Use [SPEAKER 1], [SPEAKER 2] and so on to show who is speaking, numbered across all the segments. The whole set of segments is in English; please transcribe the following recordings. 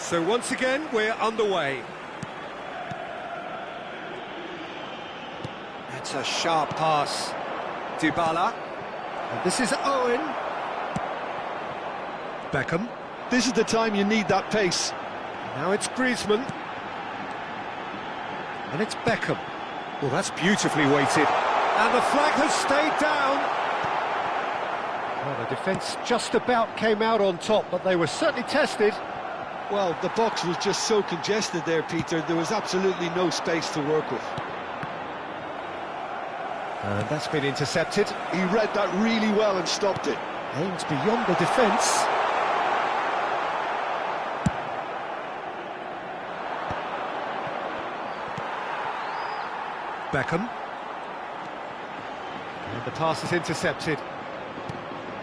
[SPEAKER 1] So once again, we're underway. That's a sharp pass. Dybala. And this is Owen. Beckham.
[SPEAKER 2] This is the time you need that pace.
[SPEAKER 1] Now it's Griezmann. And it's Beckham. Well, that's beautifully weighted. And the flag has stayed down. Well, the defence just about came out on top, but they were certainly tested.
[SPEAKER 2] Well, the box was just so congested there, Peter. There was absolutely no space to work with.
[SPEAKER 1] And that's been intercepted.
[SPEAKER 2] He read that really well and stopped it.
[SPEAKER 1] Aims beyond the defence. Beckham. And the pass is intercepted.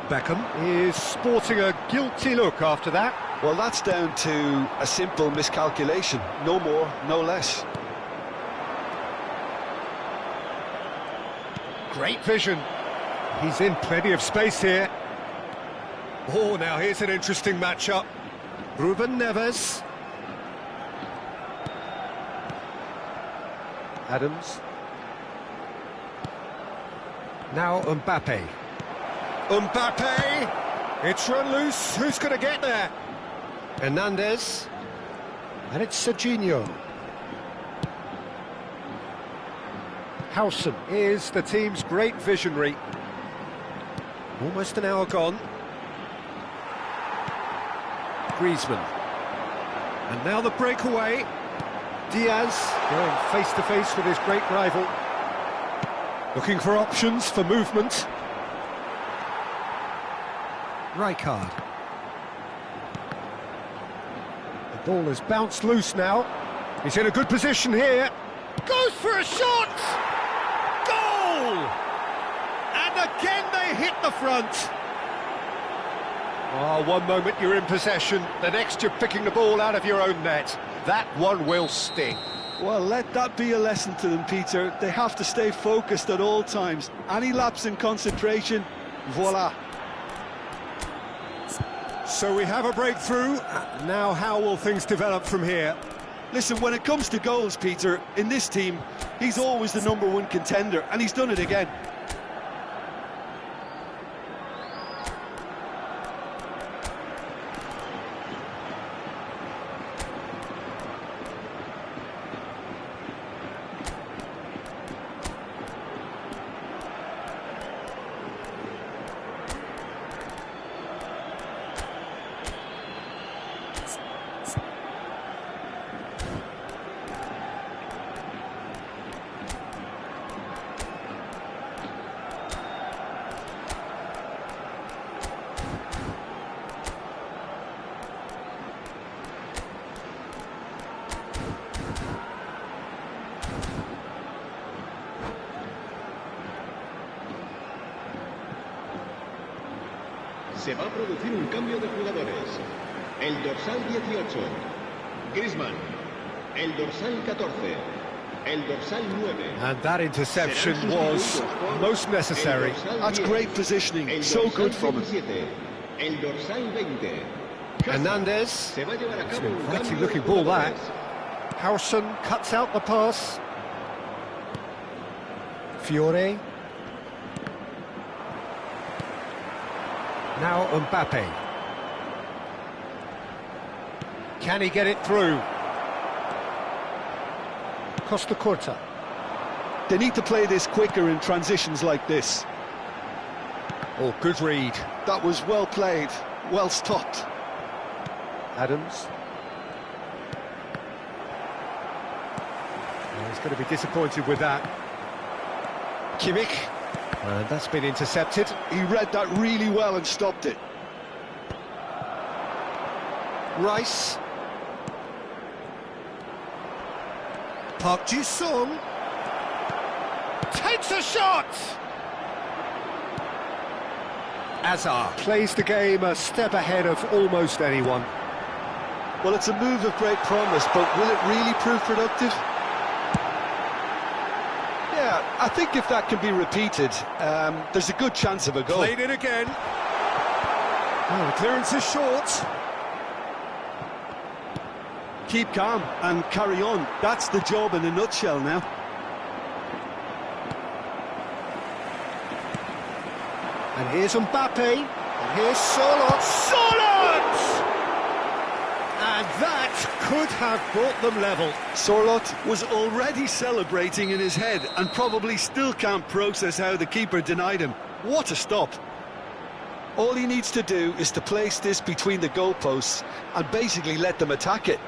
[SPEAKER 1] Beckham is sporting a guilty look after that.
[SPEAKER 2] Well, that's down to a simple miscalculation. No more, no less.
[SPEAKER 1] Great vision. He's in plenty of space here. Oh, now here's an interesting matchup. Ruben Neves. Adams. Now Mbappe. Mbappe! It's run loose. Who's going to get there? Hernandez. And it's Serginho. Howson is the team's great visionary. Almost an hour gone. Griezmann. And now the breakaway. Diaz going face-to-face with his great rival. Looking for options for movement. Rijkaard. The ball has bounced loose now. He's in a good position here. Goes for a shot! Goal! And again they hit the front. Oh, one moment you're in possession, the next you're picking the ball out of your own net. That one will sting.
[SPEAKER 2] Well, let that be a lesson to them, Peter. They have to stay focused at all times. Any lapse in concentration, voila.
[SPEAKER 1] So we have a breakthrough. Now how will things develop from here?
[SPEAKER 2] Listen, when it comes to goals, Peter, in this team, he's always the #1 contender, and he's done it again.
[SPEAKER 3] Se va a producir un cambio de jugadores. El dorsal 18, Griezmann. El dorsal 14, el dorsal 9.
[SPEAKER 1] And that interception was most necessary.
[SPEAKER 2] That's great positioning, so good from him.
[SPEAKER 3] El dorsal 20.
[SPEAKER 1] Hernandez. It's an inviting looking ball that. Howson cuts out the pass. Fiore. Now Mbappe. Can he get it through? Costa Curta.
[SPEAKER 2] They need to play this quicker in transitions like this.
[SPEAKER 1] Oh, good read.
[SPEAKER 2] That was well played, well stopped.
[SPEAKER 1] Adams. Oh, he's going to be disappointed with that. Kimmich. And that's been intercepted.
[SPEAKER 2] He read that really well and stopped it.
[SPEAKER 1] Rice. Park Ji-sung. Takes a shot! Azar plays the game a step ahead of almost anyone.
[SPEAKER 2] Well, it's a move of great promise, but will it really prove productive? Yeah, I think if that can be repeated, there's a good chance of a goal.
[SPEAKER 1] Played it again. Oh, the clearance is short.
[SPEAKER 2] keep calm and carry on. That's the job in a nutshell now.
[SPEAKER 1] And here's Mbappe, and here's Solot. Solot! And that could have brought them level.
[SPEAKER 2] Sorloth was already celebrating in his head and probably still can't process how the keeper denied him. What a stop. All he needs to do is to place this between the goalposts and basically let them attack it.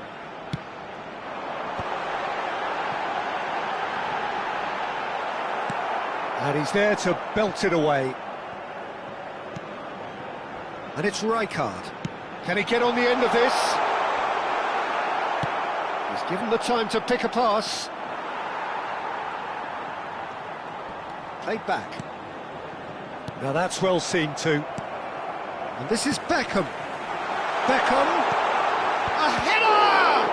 [SPEAKER 1] And he's there to belt it away. And it's Rijkaard. Can he get on the end of this? He's given the time to pick a pass. Played back. Now that's well seen too. And this is Beckham. Beckham. A header!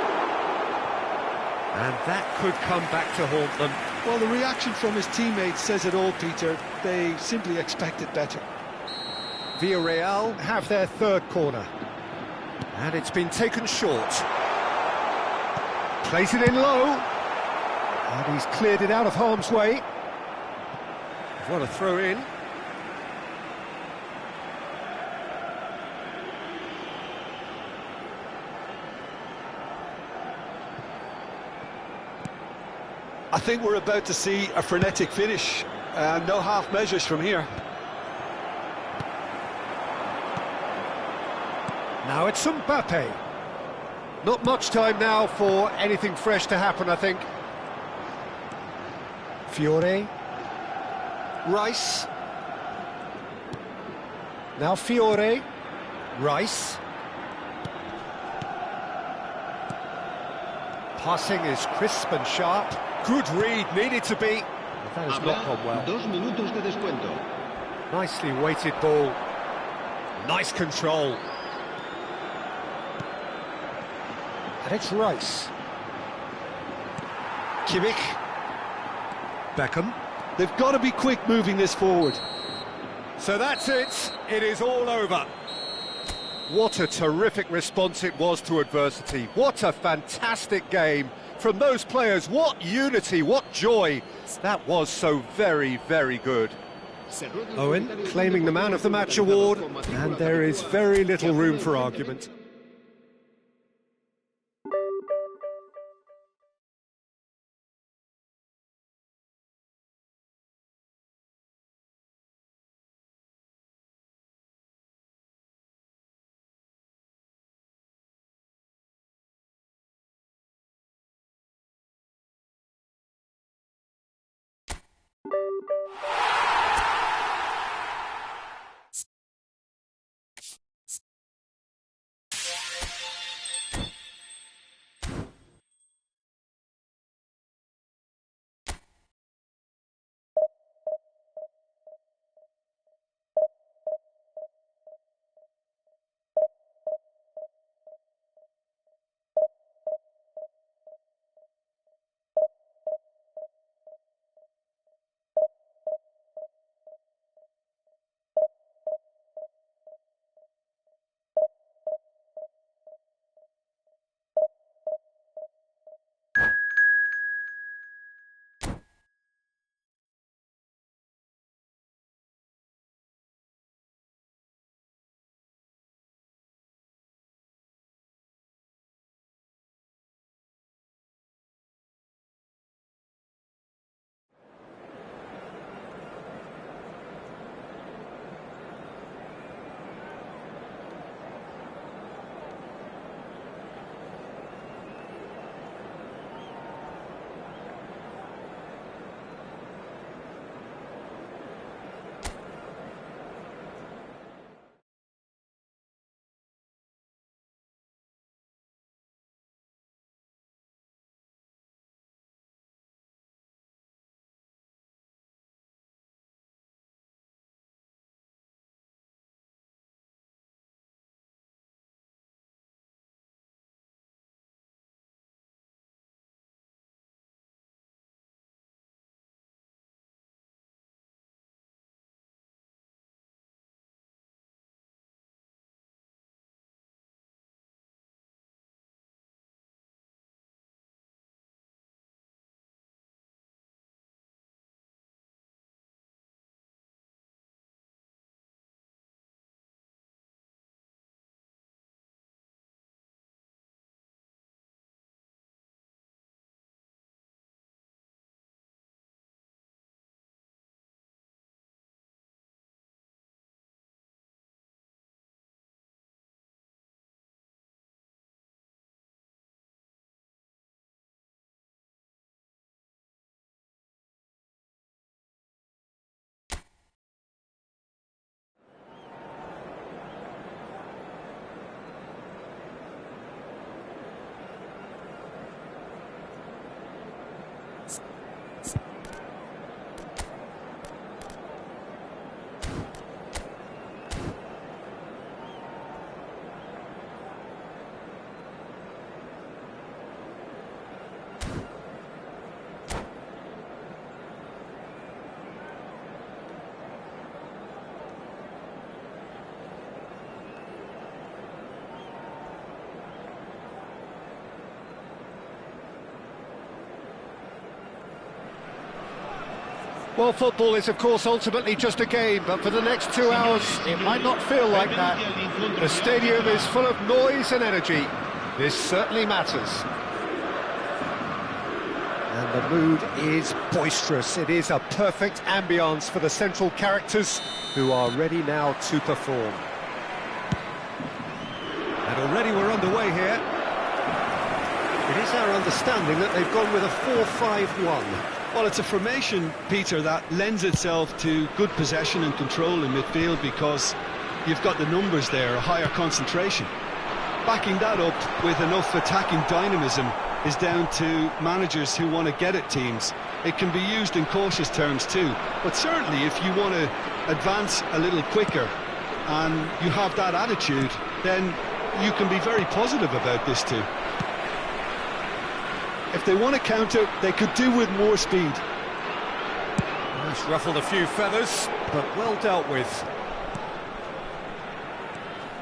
[SPEAKER 1] And that could come back to haunt them.
[SPEAKER 2] Well, the reaction from his teammates says it all, Peter. They simply expected better.
[SPEAKER 1] Villarreal have their third corner. And it's been taken short. Plays it in low. And he's cleared it out of harm's way. What a throw in.
[SPEAKER 2] I think we're about to see a frenetic finish. No half measures from here.
[SPEAKER 1] Now it's Mbappe. Not much time now for anything fresh to happen, I think. Fiore. Rice. Now Fiore. Rice. Passing is crisp and sharp. Good read, needed to be. But that has not gone well.
[SPEAKER 3] 2 minutos de descuento.
[SPEAKER 1] Nicely weighted ball. Nice control. And it's Rice. Kimmich. Beckham.
[SPEAKER 2] They've got to be quick moving this forward.
[SPEAKER 1] So that's it. It is all over. What a terrific response it was to adversity. What a fantastic game from those players. What unity, what joy. That was so very, very good. Owen claiming the Man of the Match award, and there is very little room for argument. Well, football is, of course, ultimately just a game, but for the next 2 hours, it might not feel like that. The stadium is full of noise and energy. This certainly matters. And the mood is boisterous. It is a perfect ambience for the central characters, who are ready now to perform. And already we're underway here. It is our understanding that they've gone with a 4-5-1.
[SPEAKER 2] Well, it's a formation, Peter, that lends itself to good possession and control in midfield because you've got the numbers there, a higher concentration. Backing that up with enough attacking dynamism is down to managers who want to get at teams. It can be used in cautious terms too, but certainly if you want to advance a little quicker and you have that attitude, then you can be very positive about this too. If they want to counter, they could do with more speed.
[SPEAKER 1] He's ruffled a few feathers, but well dealt with.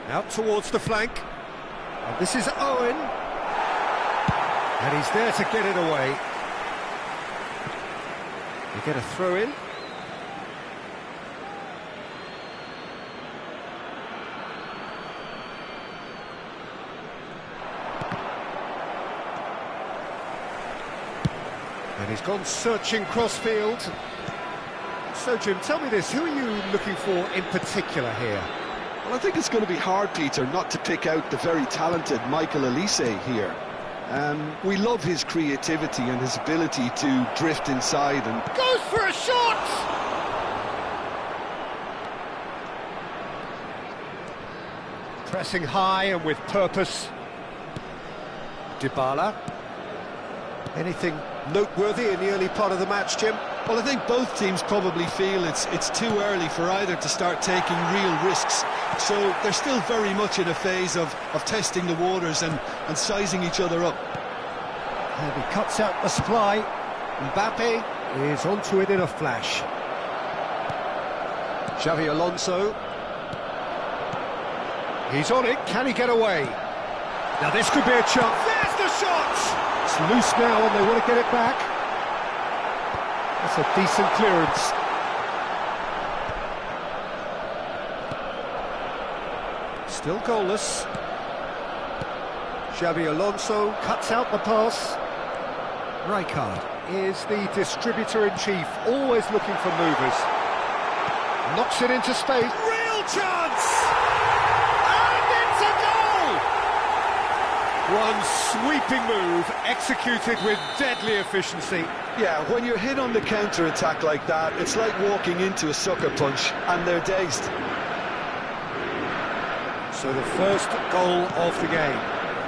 [SPEAKER 1] Out towards the flank. And this is Owen. And he's there to get it away. They get a throw in. And he's gone searching crossfield. So, Jim, tell me this, who are you looking for in particular here?
[SPEAKER 2] Well, I think it's going to be hard, Peter, not to pick out the very talented Michael Elise here. We love his creativity and his ability to drift inside and...
[SPEAKER 1] Goes for a shot! Pressing high and with purpose. Dybala. Anything noteworthy in the early part of the match, Jim?
[SPEAKER 2] Well, I think both teams probably feel it's too early for either to start taking real risks. So they're still very much in a phase of testing the waters and sizing each other up.
[SPEAKER 1] And he cuts out the supply. Mbappe is onto it in a flash. Xavi Alonso. He's on it, can he get away? Now this could be a chance. There's the shot! It's loose now and they want to get it back. That's a decent clearance. Still goalless. Xavi Alonso cuts out the pass. Rijkaard is the distributor-in-chief, always looking for movers. Knocks it into space. Real chance! And it's a goal! One sweeping move, executed with deadly efficiency.
[SPEAKER 2] Yeah, when you're hit on the counter-attack like that, it's like walking into a sucker punch, and they're dazed.
[SPEAKER 1] So the first goal of the game.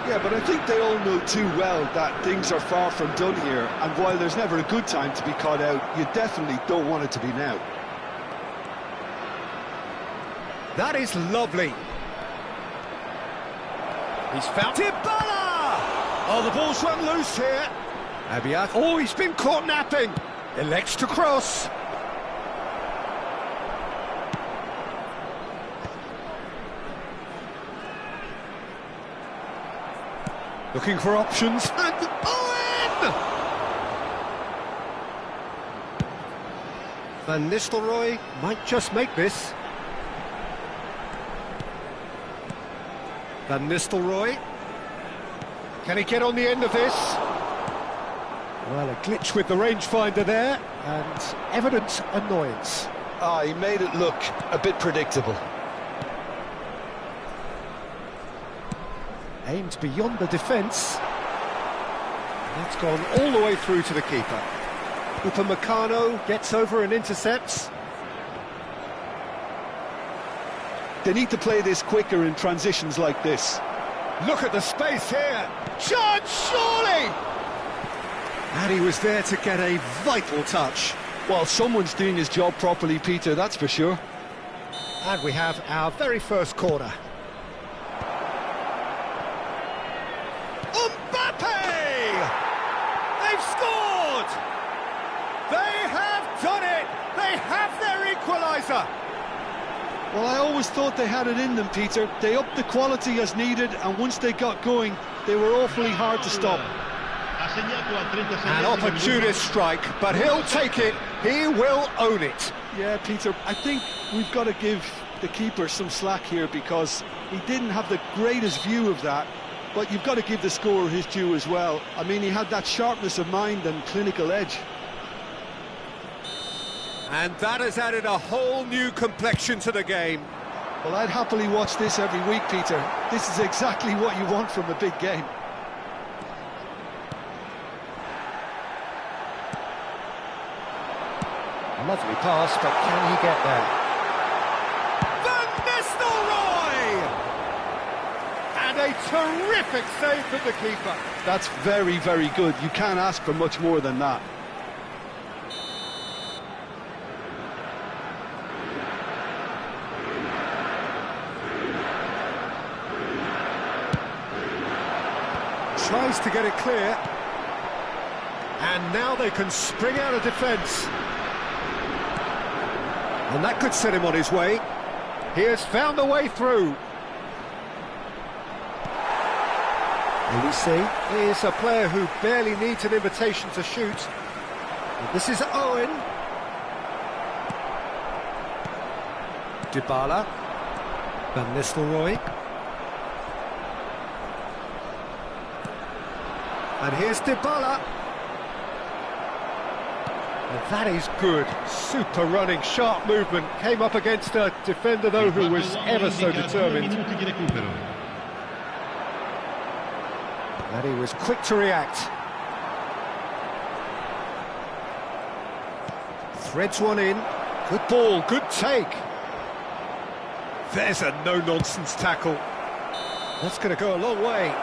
[SPEAKER 2] Yeah, but I think they all know too well that things are far from done here, and while there's never a good time to be caught out, you definitely don't want it to be now.
[SPEAKER 1] That is lovely. He's found Dybala! Oh, the ball's run loose here. Abiak. Oh, he's been caught napping. Elects to cross. Looking for options. And Owen! Van Nistelrooy might just make this. Van Nistelrooy. Can he get on the end of this? Well, a glitch with the rangefinder there, and evident annoyance.
[SPEAKER 2] He made it look a bit predictable.
[SPEAKER 1] Aimed beyond the defence. That's gone all the way through to the keeper. Upamecano gets over and intercepts.
[SPEAKER 2] They need to play this quicker in transitions like this.
[SPEAKER 1] Look at the space here. Chance, surely! And he was there to get a vital touch.
[SPEAKER 2] Well, someone's doing his job properly, Peter, that's for sure.
[SPEAKER 1] And we have our very first corner. Mbappe! They've scored! They have done it! They have their equaliser!
[SPEAKER 2] Well, I always thought they had it in them, Peter. They upped the quality as needed, and once they got going, they were awfully hard to stop.
[SPEAKER 1] An opportunist strike, but he'll take it. He will own it.
[SPEAKER 2] Yeah, Peter, I think we've got to give the keeper some slack here because he didn't have the greatest view of that, but you've got to give the scorer his due as well. I mean, he had that sharpness of mind and clinical edge.
[SPEAKER 1] And that has added a whole new complexion to the game.
[SPEAKER 2] Well, I'd happily watch this every week, Peter. This is exactly what you want from a big game.
[SPEAKER 1] Lovely pass, but can he get there? Van Nistelrooy! And a terrific save from the keeper.
[SPEAKER 2] That's very, very good. You can't ask for much more than that.
[SPEAKER 1] Tries to get it clear. And now they can spring out of defence. And that could set him on his way. He has found a way through. Olise is a player who barely needs an invitation to shoot. And this is Owen. Dybala. Van Nistelrooy. And here's Dybala. And that is good. Super running, sharp movement. Came up against a defender, though, who was ever so determined. And he was quick to react. Threads one in. Good ball, good take. There's a no-nonsense tackle. That's going to go a long way.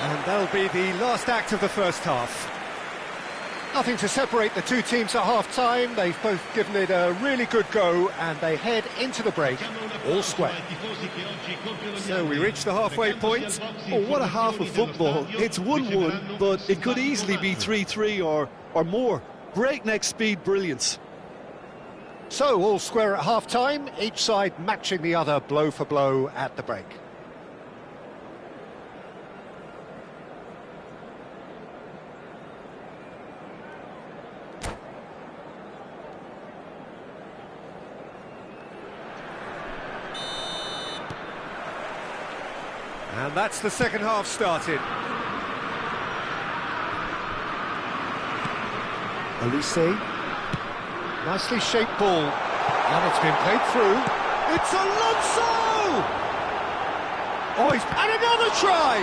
[SPEAKER 1] And that'll be the last act of the first half. Nothing to separate the two teams at half-time. They've both given it a really good go, and they head into the break all square. So we reach the halfway point.
[SPEAKER 2] Oh, what a half of football. It's 1-1, but it could easily be 3-3 or more. Breakneck speed brilliance.
[SPEAKER 1] So all square at half-time, each side matching the other blow for blow at the break. And that's the second half started. Olise. Nicely shaped ball. And it's been played through. It's Alonso! Oh, and another try!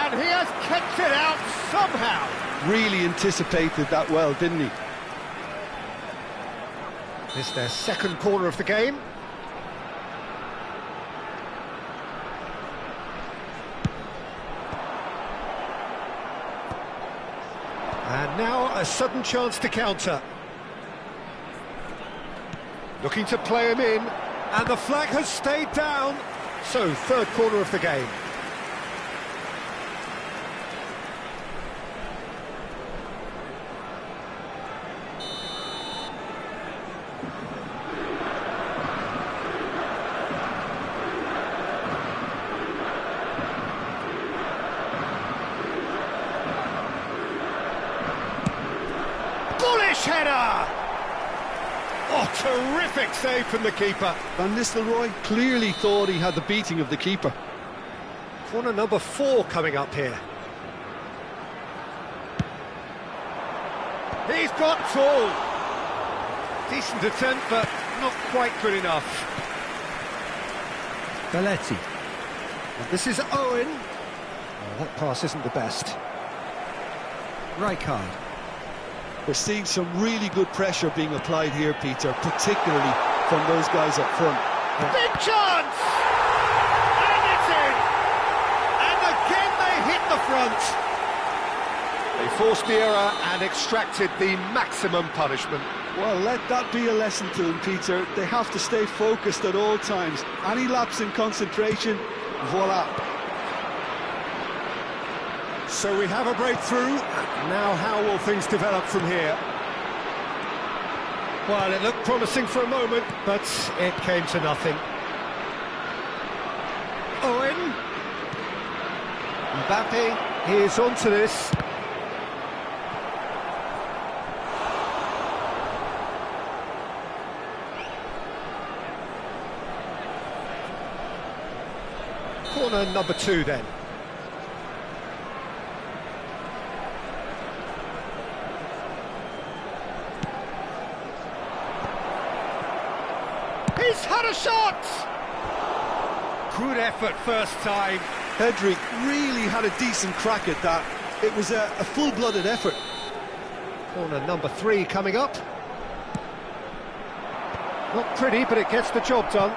[SPEAKER 1] And he has kept it out somehow.
[SPEAKER 2] Really anticipated that well, didn't he?
[SPEAKER 1] This is their second corner of the game. And now a sudden chance to counter. Looking to play him in, and the flag has stayed down. So, third corner of the game. Header! Oh, terrific save from the keeper.
[SPEAKER 2] Van Nistelrooy clearly thought he had the beating of the keeper.
[SPEAKER 1] Corner number 4 coming up here. He's got tall. Decent attempt, but not quite good enough. Belletti. And this is Owen. Oh, that pass isn't the best. Rijkaard.
[SPEAKER 2] We're seeing some really good pressure being applied here, Peter, particularly from those guys up front.
[SPEAKER 1] Big chance! And it's in! And again they hit the front. They forced the error and extracted the maximum punishment.
[SPEAKER 2] Well, let that be a lesson to them, Peter. They have to stay focused at all times. Any lapse in concentration, voila.
[SPEAKER 1] So we have a breakthrough. Now how will things develop from here? Well, it looked promising for a moment, but it came to nothing. Owen. Mbappe is onto this. Corner number 2 then. He's had a shot! Good effort first time.
[SPEAKER 2] Pedri really had a decent crack at that. It was a full-blooded effort.
[SPEAKER 1] Corner number 3 coming up. Not pretty, but it gets the job done.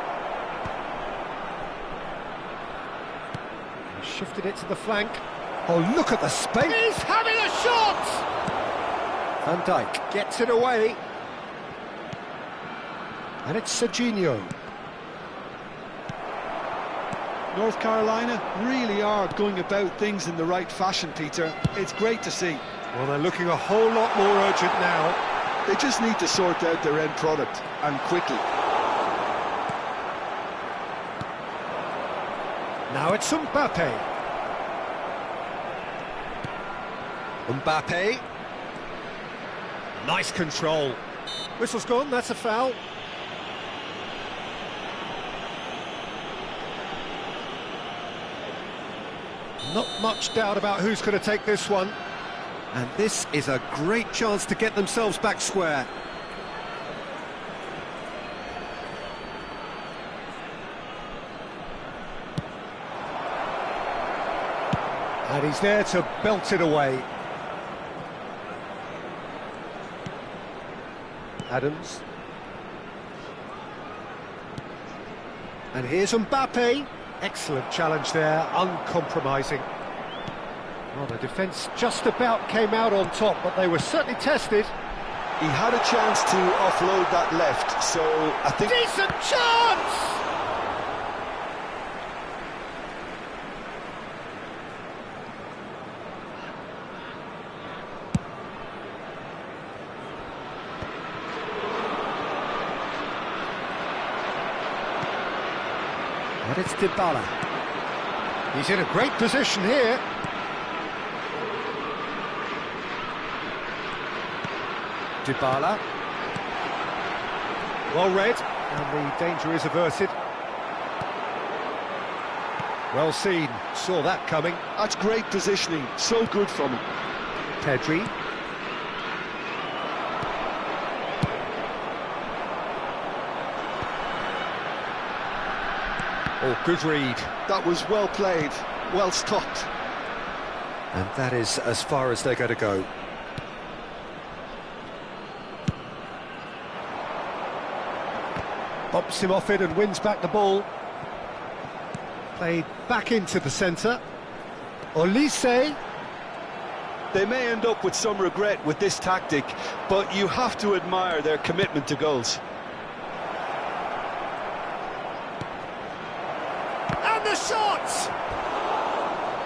[SPEAKER 1] Shifted it to the flank. Oh, look at the space! He's having a shot! Van Dijk gets it away. And it's Serginho.
[SPEAKER 2] North Carolina really are going about things in the right fashion, Peter. It's great to see.
[SPEAKER 1] Well, they're looking a whole lot more urgent now.
[SPEAKER 2] They just need to sort out their end product, and quickly.
[SPEAKER 1] Now it's Mbappe. Mbappe. Nice control. Whistle's gone, that's a foul. Not much doubt about who's going to take this one. And this is a great chance to get themselves back square. And he's there to belt it away. Adams. And here's Mbappe. Excellent challenge there, uncompromising. Well, the defence just about came out on top, but they were certainly tested.
[SPEAKER 2] He had a chance to offload that left, so I think...
[SPEAKER 1] Decent chance! And it's Dybala. He's in a great position here. Dybala. Well read, and the danger is averted. Well seen, saw that coming.
[SPEAKER 2] That's great positioning, so good from him.
[SPEAKER 1] Pedri. Oh, good read.
[SPEAKER 2] That was well played, well stopped.
[SPEAKER 1] And that is as far as they're going to go. Bumps him off it and wins back the ball. Played back into the centre. Olise.
[SPEAKER 2] They may end up with some regret with this tactic, but you have to admire their commitment to goals.
[SPEAKER 1] And the shot!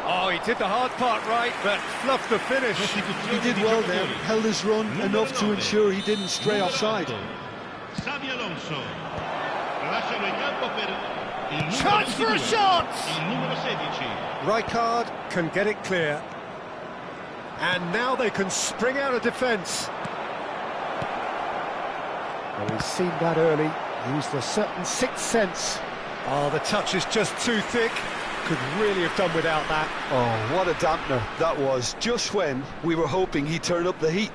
[SPEAKER 1] Oh, he did the hard part right, but fluffed the finish.
[SPEAKER 2] He did well there, held his run enough to ensure he didn't stray offside.
[SPEAKER 1] Chance for a shot! Rijkaard can get it clear. And now they can spring out of defence. Well, he's seen that early, used a certain sixth sense. Oh, the touch is just too thick. Could really have done without that.
[SPEAKER 2] Oh, what a dampener that was, just when we were hoping he'd turn up the heat.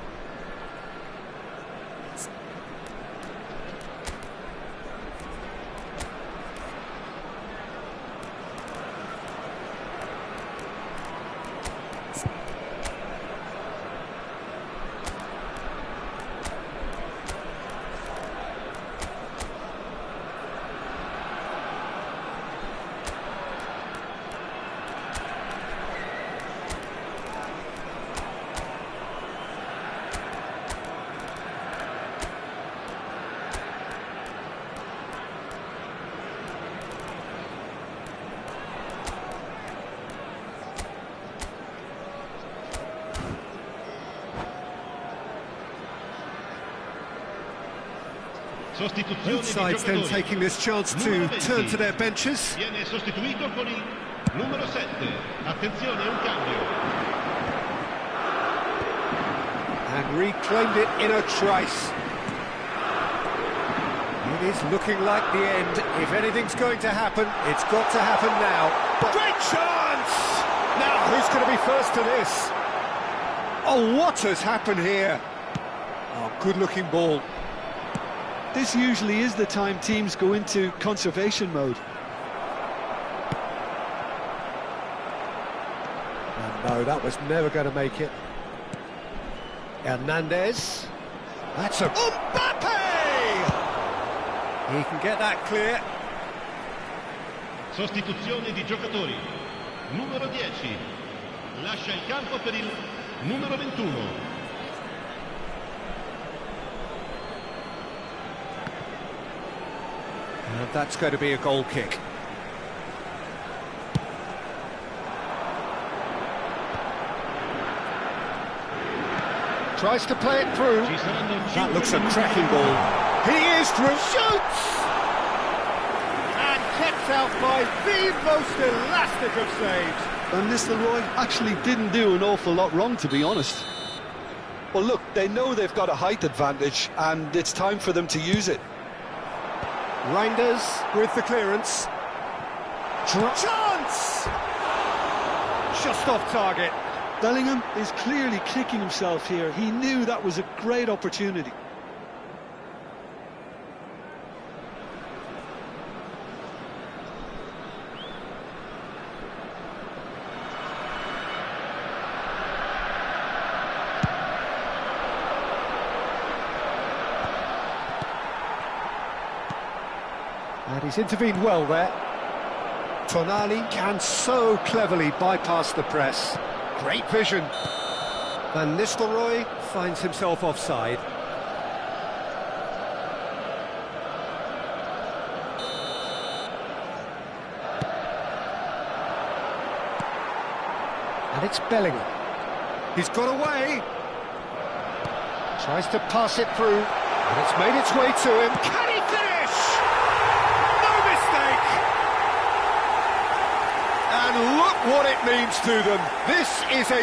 [SPEAKER 1] Both sides then taking this chance to turn to their benches.
[SPEAKER 3] Numero 7. Attenzione, un cambio.
[SPEAKER 1] And reclaimed it in a trice. It is looking like the end. If anything's going to happen, it's got to happen now. But great chance! Now, who's going to be first to this? Oh, what has happened here? Oh, good-looking ball.
[SPEAKER 2] This usually is the time teams go into conservation mode.
[SPEAKER 1] And no, that was never going to make it. Hernandez. That's a... Mbappe! He can get that clear.
[SPEAKER 3] Sostituzione di giocatori. Numero 10. Lascia il campo per il numero 21.
[SPEAKER 1] And that's going to be a goal kick. Tries to play it through. That looks a cracking ball. He is through. Shoots! And kept out by the most elastic of saves.
[SPEAKER 2] Van Nistelrooy actually didn't do an awful lot wrong, to be honest. Well, look, they know they've got a height advantage, and it's time for them to use it.
[SPEAKER 1] Reinders with the clearance. Chance! Just off target.
[SPEAKER 2] Bellingham is clearly kicking himself here. He knew that was a great opportunity.
[SPEAKER 1] And he's intervened well there. Tonali can so cleverly bypass the press. Great vision. Van Nistelrooy finds himself offside. And it's Bellingham. He's got away. Tries to pass it through. And it's made its way to him. Can he finish? No mistake. And look what it means to them. This is a